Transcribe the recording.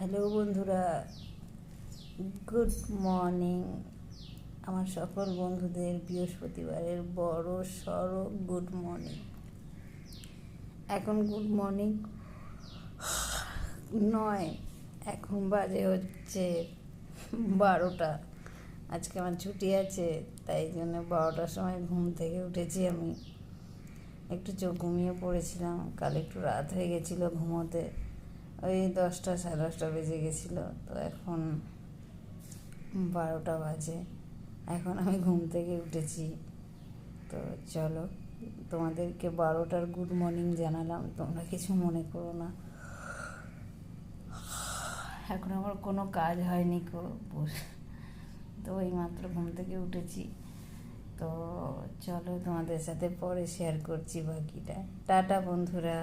Hello বন্ধুরা, good morning. আমার সকল বন্ধুদের বৃহস্পতিবারের বড় সড়ো গুড মর্নিং। এখন গুড মর্নিং নয়, এখন বাজে হচ্ছে 12টা। আজকে আমার ছুটি আছে, তাই জন্য 12টার সময় ঘুম থেকে উঠেছি। আমি একটু চোখ ঘুমিয়ে পড়েছিলাম, কাল একটু রাত হয়ে গেছিলো ঘুমোতে, ওই 10টা সাড়ে 10টা বেজে গেছিলো। তো এখন 12টা বাজে, এখন আমি ঘুম থেকে উঠেছি। তো চলো, তোমাদেরকে 12টার গুড মর্নিং জানালাম, তোমরা কিছু মনে করো না। এখন আমার কোনো কাজ হয়নি তো এই মাত্র ঘুম থেকে উঠেছি। তো চলো, তোমাদের সাথে পরে শেয়ার করছি বাকিটা। টাটা বন্ধুরা।